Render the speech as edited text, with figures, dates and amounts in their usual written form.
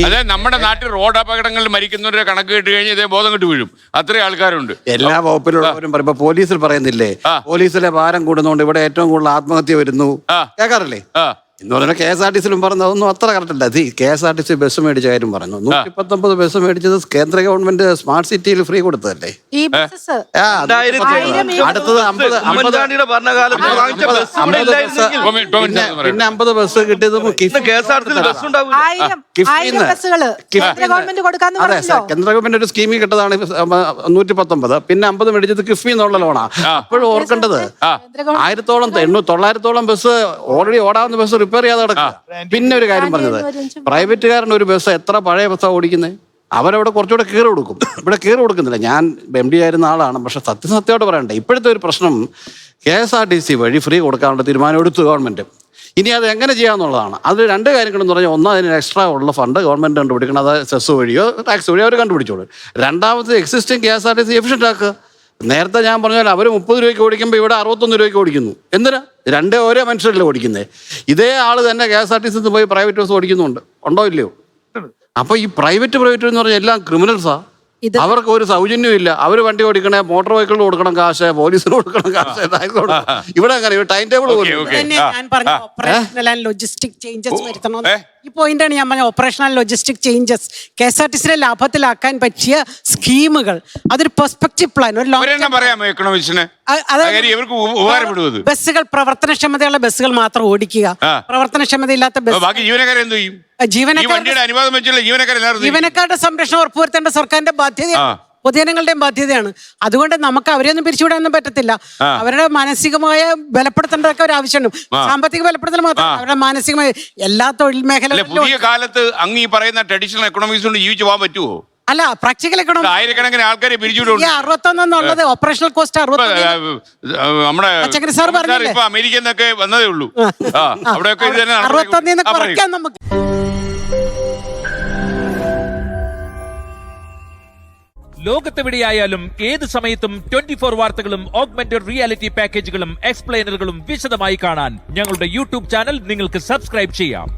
അതായത് നമ്മുടെ നാട്ടിൽ റോഡ് അപകടങ്ങളിൽ മരിക്കുന്നവരുടെ കണക്ക് കേട്ട് കഴിഞ്ഞാൽ ഇതേ ബോധം കെട്ട് വീഴും. അത്രയും ആൾക്കാരുണ്ട്. എല്ലാ വകുപ്പിലുള്ളവരും പറയുമ്പോ പോലീസിൽ പറയുന്നില്ലേ, പോലീസിലെ ഭാരം കൂടുന്നതുകൊണ്ട് ഇവിടെ ഏറ്റവും കൂടുതൽ ആത്മഹത്യ വരുന്നു, കേൾക്കാറില്ലേ? എന്ന് പറഞ്ഞാൽ KSRTC പറഞ്ഞത് അതൊന്നും അത്ര കറക്റ്റ് അല്ല. KSRTC ബസ് മേടിച്ച കാര്യം പറഞ്ഞു. 119 ബസ് മേടിച്ചത് കേന്ദ്ര ഗവൺമെന്റ് സ്മാർട്ട് സിറ്റിയിൽ ഫ്രീ കൊടുത്തതല്ലേ. അടുത്തത് 50 ബസ് കിട്ടിയത് കേന്ദ്ര ഗവൺമെന്റ് ഒരു സ്കീമിൽ കിട്ടതാണ് 119. പിന്നെ 50 മേടിച്ചത് കിഫ്ബി എന്നുള്ള ലോണാ. അപ്പോഴും ഓർക്കേണ്ടത് 900-ഓളം ബസ് ഓൾറെഡി ഓടാവുന്ന ബസ് റിപ്പയർ ചെയ്യാതെ കിടക്കുക. പിന്നെ ഒരു കാര്യം പറഞ്ഞത്, പ്രൈവറ്റുകാരൻ ഒരു ബസ് എത്ര പഴയ ബസ്സാണ് ഓടിക്കുന്നത്, അവരവിടെ കുറച്ചുകൂടെ കീറ് കൊടുക്കും. ഇവിടെ കീറ് കൊടുക്കുന്നില്ല. ഞാൻ MD ആയിരുന്ന ആളാണ്. പക്ഷെ സത്യസത്യമായിട്ട് പറയണ്ടേ, ഇപ്പോഴത്തെ ഒരു പ്രശ്നം KSRTC വഴി ഫ്രീ കൊടുക്കാനുള്ള തീരുമാനം എടുത്തു ഗവൺമെന്റ്. ഇനി അത് എങ്ങനെ ചെയ്യാന്നുള്ളതാണ്. അതിൽ 2 കാര്യങ്ങളെന്ന് പറഞ്ഞാൽ, ഒന്ന് അതിന് എക്സ്ട്രാ ഉള്ള ഫണ്ട് ഗവൺമെന്റ് കണ്ടുപിടിക്കണം. അത് സെസ് വഴിയോ ടാക്സ് വഴിയോ അവർ കണ്ടുപിടിച്ചോളൂ. രണ്ടാമത് എക്സിസ്റ്റിംഗ് KSRTC എഫിഷ്യന്റ് ആക്കുക. നേരത്തെ ഞാൻ പറഞ്ഞാൽ അവർ 30 രൂപയ്ക്ക് ഓടിക്കുമ്പോൾ ഇവിടെ 61 രൂപയ്ക്ക് ഓടിക്കുന്നു. എന്തിനാ? ഒരേ മനുഷ്യരല്ലേ ഓടിക്കുന്നത്. ഇതേ ആള് തന്നെ KSRTC പോയി പ്രൈവറ്റ് ബസ് ഓടിക്കുന്നുണ്ട്. ഉണ്ടോ ഇല്ലയോ? അപ്പൊ ഈ പ്രൈവറ്റ് എന്ന് പറഞ്ഞാൽ എല്ലാം ക്രിമിനൽസാ. അവർക്ക് ഒരു സൗജന്യവും ഇല്ല. അവർ വണ്ടി ഓടിക്കണേ, മോട്ടോർ വെഹിക്കിളിന് കൊടുക്കണം കാശ്, പോലീസിന് കൊടുക്കണം കാശ്. ഇവിടെ അങ്ങനെ ടൈം ടേബിൾ ലോജിസ്റ്റിക് ചേഞ്ചസ് വരുത്തണം. ഈ പോയിന്റാണ് ഞാൻ പറഞ്ഞ ഓപ്പറേഷണൽ ലോജിസ്റ്റിക് ചേഞ്ചസ്. KSRTC ലാഭത്തിലാക്കാൻ പറ്റിയ സ്കീമുകൾ, അതൊരു പെർസ്പെക്റ്റീവ് പ്ലാൻ, ഒരു ബസ്സുകൾ പ്രവർത്തനക്ഷമതയുള്ള ബസ്സുകൾ മാത്രം ഓടിക്കുക, പ്രവർത്തനക്ഷമതയില്ലാത്ത ജീവനക്കാരുടെ സംരക്ഷണം ഉറപ്പുവരുത്തേണ്ട സർക്കാരിന്റെ ബാധ്യതയാണ്, പൊതുജനങ്ങളുടെയും ബാധ്യതയാണ്. അതുകൊണ്ട് നമുക്ക് അവരെയൊന്നും പിരിച്ചുവിടാനൊന്നും പറ്റത്തില്ല. അവരുടെ മാനസികമായ ബലപ്പെടുത്തേണ്ടതൊക്കെ ഒരു ആവശ്യമുണ്ട്. സാമ്പത്തിക ബലപ്പെടുത്തൽ മാത്രം, അവരുടെ മാനസികമായ എല്ലാ തൊഴിൽ മേഖലകളിലും. പുതിയ കാലത്ത് അങ്ങ് ഈ പറയുന്ന ട്രഡീഷണൽ എക്കണോമിക്സ് കൊണ്ട് ജീവിച്ചു പോകാൻ പറ്റുമോ? അല്ല, പ്രാക്ടിക്കൽ എക്കണോമി. ആയിരക്കണക്കിന് ആൾക്കാരെ പിരിച്ചുവിടും. 61 എന്നുള്ളത് ഓപ്പറേഷണൽ കോസ്റ്റ് 60. നമ്മുടെ ഇപ്പൊ അമേരിക്കയിൽ നിന്നൊക്കെ വന്നതേ ഉള്ളൂ. അവിടെയൊക്കെ 61 കുറയ്ക്കാൻ നമുക്ക്. ലോകത്തെവിടെയായാലും ഏത് സമയത്തും 24 വാർത്തകളും ഓഗ്മെന്റഡ് റിയാലിറ്റി പാക്കേജുകളും എക്സ്പ്ലെയിനറുകളും വിശദമായി കാണാൻ ഞങ്ങളുടെ YouTube ചാനൽ നിങ്ങൾക്ക് സബ്സ്ക്രൈബ് ചെയ്യാം.